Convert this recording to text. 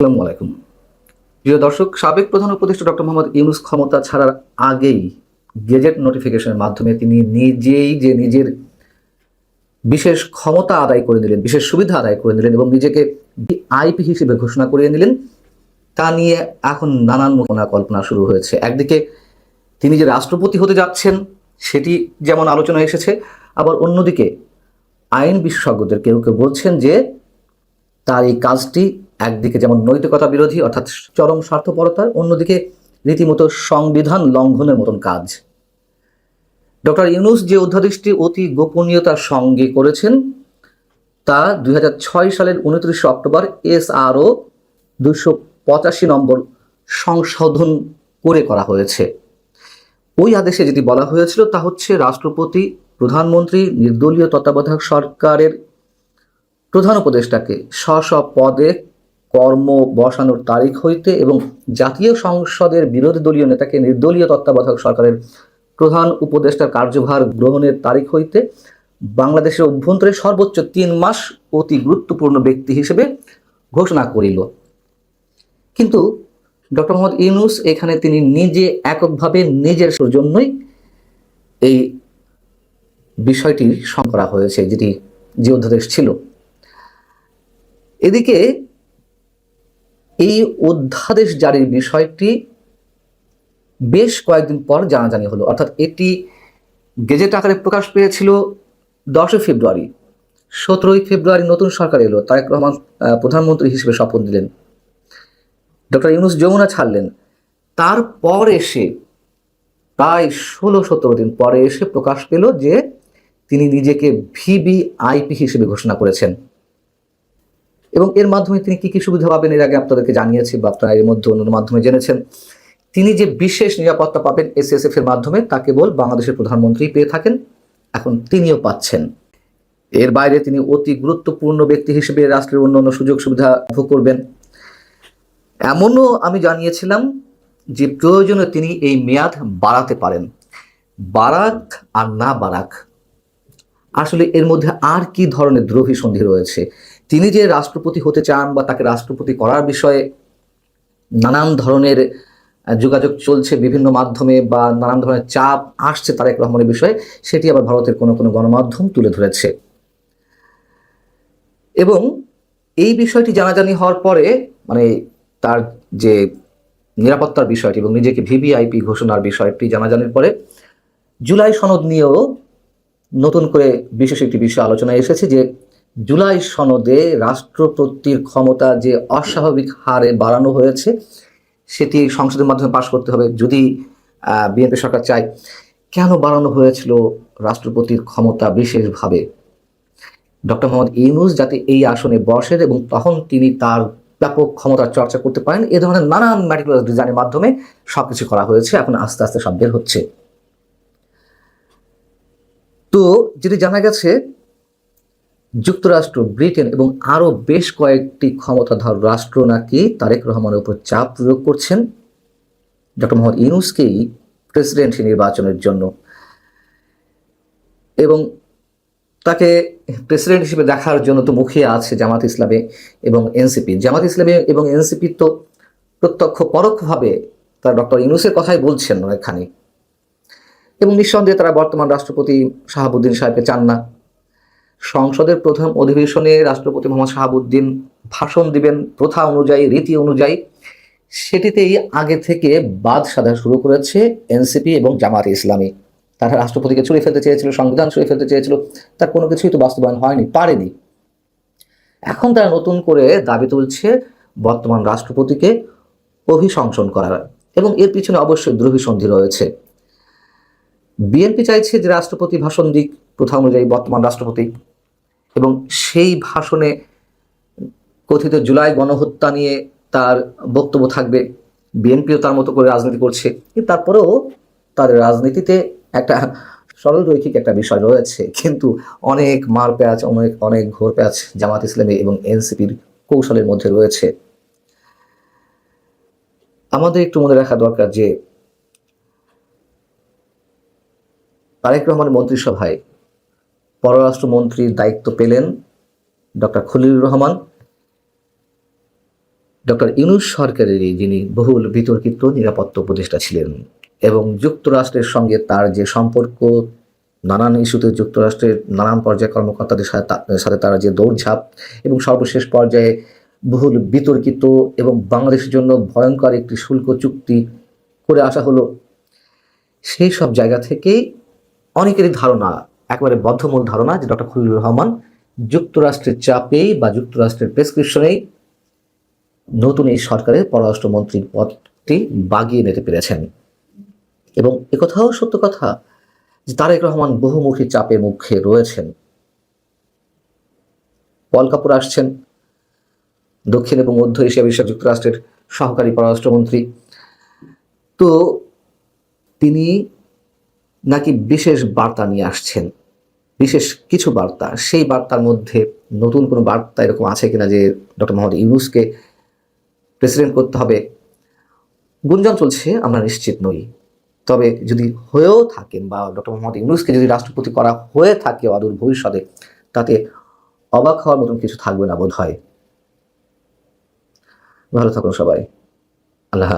আসসালামু আলাইকুম। প্রিয় দর্শক, সাবেক প্রধান উপদেষ্টা ডক্টর মোহাম্মদ ইউনূস ক্ষমতা ছাড়ার আগেই গেজেট নোটিফিকেশনের মাধ্যমে তিনি নিজেই যে নিজের বিশেষ ক্ষমতা আদায় করে নিলেন, বিশেষ সুবিধা আদায় করে নিলেন এবং নিজেকে ভিআইপি হিসেবে ঘোষণা করিয়ে নিলেন, তা নিয়ে এখন নানান কল্পনা শুরু হয়েছে। একদিকে তিনি যে রাষ্ট্রপতি হতে যাচ্ছেন সেটি যেমন আলোচনা এসেছে, আবার অন্যদিকে আইন বিশেষজ্ঞদের কেউ কেউ বলছেন যে তার এই কাজটি একদিকে যেমন নৈতিকতা বিরোধী অর্থাৎ চরম স্বার্থপরতার, অন্যদিকে রীতিমতো সংবিধান লঙ্ঘনের মতন কাজ। ডক্টর ইউনূস যে অধ্যাদেশটি অতি গোপনীয়তার সঙ্গে করেছেন তা 2006 সালের 29 অক্টোবর SRO 285 নম্বর সংশোধন করে করা হয়েছে। ওই আদেশে যেটি বলা হয়েছিল তা হচ্ছে রাষ্ট্রপতি, প্রধানমন্ত্রী, নির্দলীয় তত্ত্বাবধায়ক সরকারের প্রধান উপদেষ্টাকে স্ব পদে কর্ম বসানোর তারিখ হইতে এবং জাতীয় সংসদের বিরোধী দলীয় নেতাকে নির্দলীয় তত্ত্বাবধায়ক সরকারের প্রধান উপদেষ্টার কার্যভার গ্রহণের তারিখ হইতে বাংলাদেশের অভ্যন্তরে সর্বোচ্চ 3 মাস অতি গুরুত্বপূর্ণ ব্যক্তি হিসেবে ঘোষণা করিল। কিন্তু ডক্টর মোহাম্মদ ইউনূস এখানে তিনি নিজে এককভাবে নিজের জন্যই এই বিষয়টি করা হয়েছে, যেটি যে অধ্যাদেশ ছিল। এদিকে এই অধ্যাদেশ জারির বিষয়টি বেশ কয়েকদিন পর জানাজানি হলো, অর্থাৎ এটি গেজেট আকারে প্রকাশ পেয়েছিল 10 ফেব্রুয়ারি। 17 ফেব্রুয়ারি নতুন সরকার এলো, তারেক রহমান প্রধানমন্ত্রী হিসেবে শপথ নিলেন, ডক্টর ইউনূস যমুনা ছাড়লেন। তারপর এসে প্রায় 16-17 দিন পরে এসে প্রকাশ পেল যে তিনি নিজেকে ভিভিআইপি হিসেবে ঘোষণা করেছেন এবং এর মাধ্যমে তিনি কি কি সুবিধা পাবেন এর আগে আপনাদেরকে জানিয়েছি বা আপনারা এর মধ্যে অন্য মাধ্যমে জেনেছেন। তিনি যে বিশেষ নিরাপত্তা পাবেন SSF এর মাধ্যমে তা কেবল বাংলাদেশের প্রধানমন্ত্রী পেয়ে থাকেন, এখন তিনিও পাচ্ছেন। এর বাইরে তিনি অতি গুরুত্বপূর্ণ ব্যক্তি হিসেবে রাষ্ট্রের অন্যান্য সুযোগ সুবিধা ভোগ করবেন। এমনও আমি জানিয়েছিলাম যে প্রয়োজনে তিনি এই মেয়াদ বাড়াতে পারেন। বারাক আর না বারাক, আসলে এর মধ্যে আর কি ধরনের দ্রোহী সন্ধি রয়েছে? তিনি যে রাষ্ট্রপতি হতে চান বা তাকে রাষ্ট্রপতি করার বিষয়ে নানান ধরনের যোগাযোগ চলছে বিভিন্ন মাধ্যমে বা নানান ধরনের চাপ আসছে তারেক রহমানের বিষয়ে, সেটি আবার ভারতের কোনো কোনো গণমাধ্যম তুলে ধরেছে। এবং এই বিষয়টি জানাজানি হওয়ার পরে মানে তার যে নিরাপত্তার বিষয়টি এবং নিজেকে ভিভিআইপি ঘোষণার বিষয়টি জানাজানির পরে জুলাই সনদ নিয়েও নতুন করে বিশেষ একটি বিষয় আলোচনায় এসেছে যে জুলাই সনদে রাষ্ট্রপতির ক্ষমতা যে অস্বাভাবিক হারে বাড়ানো হয়েছে সেটি সংসদের মাধ্যমে পাশ করতে হবে যদি বিএনপি সরকার চায়। কেন বাড়ানো হয়েছিল রাষ্ট্রপতির ক্ষমতা বিশেষভাবে? ডক্টর মোহাম্মদ ইউনূস যাতে এই আসনে বসেন এবং তখন তিনি তার ব্যাপক ক্ষমতার চর্চা করতে পারেন, এ ধরনের নানান ম্যাটিকুলাস ডিজাইনের মাধ্যমে সবকিছু করা হয়েছে। এখন আস্তে আস্তে সব বের হচ্ছে। তো যেটি জানা গেছে, যুক্তরাষ্ট্র, ব্রিটেন এবং আরও বেশ কয়েকটি ক্ষমতাধর রাষ্ট্র নাকি তারেক রহমানের উপর চাপ প্রয়োগ করছেন ডক্টর মোহাম্মদ ইউনূসকেই প্রেসিডেন্ট নির্বাচনের জন্য এবং তাকে প্রেসিডেন্ট হিসেবে দেখার জন্য তো মুখিয়ে আছে জামাত ইসলামী এবং এনসিপি। জামাত ইসলামী এবং এনসিপি তো প্রত্যক্ষ পরোক্ষভাবে তারা ডক্টর ইউনূসের কথাই বলছেন অনেকখানি এবং নিঃসন্দেহে তারা বর্তমান রাষ্ট্রপতি শাহাবুদ্দিন সাহেবকে চান না। সংসদের প্রথম অধিবেশনে রাষ্ট্রপতি মোহাম্মদ শাহাবুদ্দিন ভাষণ দিবেন প্রথা অনুযায়ী, রীতি অনুযায়ী, সেটিতেই আগে থেকে বাদ সাধা শুরু করেছে এনসিপি এবং জামাত ইসলামী। তারা রাষ্ট্রপতিকে ছুঁড়ে ফেলতে চেয়েছিল, সংবিধান ছুঁড়ে ফেলতে চেয়েছিল, তার কোনো কিছুই তো বাস্তবায়ন হয়নি, পারেনি। এখন তারা নতুন করে দাবি তুলছে বর্তমান রাষ্ট্রপতিকে অভিশংসন করার এবং এর পিছনে অবশ্যই দ্রোহী সন্ধি রয়েছে। বিএনপি চাইছে যে রাষ্ট্রপতি ভাষণ দিক প্রথা অনুযায়ী বর্তমান রাষ্ট্রপতি এবং সেই ভাষণে কথিত জুলাই গণহত্যা নিয়ে তার বক্তব্য থাকবে। বিএনপিও তার মতো করে রাজনীতি করছে, কিন্তু তারপরেও তাদের রাজনীতিতে একটা সরল রৈখিক একটা বিষয় রয়েছে, কিন্তু অনেক মার প্যাঁচ, অনেক ঘোর প্যাঁচ জামাত ইসলামী এবং এনসিপির কৌশলের মধ্যে রয়েছে। আমাদের একটু মনে রাখা দরকার যে তারেক রহমানের মন্ত্রিসভায় পররাষ্ট্রমন্ত্রীর দায়িত্ব পেলেন ডক্টর খলিলুর রহমান ডক্টর ইউনূস সরকারেরই যিনি বহুল বিতর্কিত নিরাপত্তা উপদেষ্টা ছিলেন এবং যুক্তরাষ্ট্রের সঙ্গে তার যে সম্পর্ক, নানান ইস্যুতে যুক্তরাষ্ট্রের নানান পর্যায়ে কর্মকর্তাদের সাথে তার যে দৌড়ঝাঁপ এবং সর্বশেষ পর্যায়ে বহুল বিতর্কিত এবং বাংলাদেশের জন্য ভয়ঙ্কর একটি শুল্ক চুক্তি করে আসা হলো, সেই সব জায়গা থেকেই অনেকেরই ধারণা, একেবারে বদ্ধমূল ধারণা, যে ডক্টর খলিলুর রহমান যুক্তরাষ্ট্রের চাপেই বা যুক্তরাষ্ট্রের প্রেসক্রিপশনেই নতুন এই সরকারের পররাষ্ট্রমন্ত্রীর পদটি বাগিয়ে নিতে পেরেছেন। এবং একথাও সত্য কথা যে তারেক রহমান বহুমুখী চাপের মুখে রয়েছেন। পল কাপুর আসছেন, দক্ষিণ এবং মধ্য এশিয়া বিষয়ক যুক্তরাষ্ট্রের সহকারী পররাষ্ট্রমন্ত্রী। তো তিনি নাকি বিশেষ বার্তা নিয়ে আসছেন, বিশেষ কিছু বার্তা। সেই বার্তার মধ্যে নতুন কোনো বার্তা এরকম আছে কিনা যে ডক্টর মোহাম্মদ ইউনূসকে প্রেসিডেন্ট করতে হবে, গুঞ্জন চলছে, আমরা নিশ্চিত নই। তবে যদি হয়েও থাকেন বা ডক্টর মোহাম্মদ ইউনূসকে যদি রাষ্ট্রপতি করা হয়ে থাকে অদূর ভবিষ্যতে, তাতে অবাক হওয়ার মতন কিছু থাকবে না বোধ হয়। ভালো থাকুন সবাই। আল্লাহ।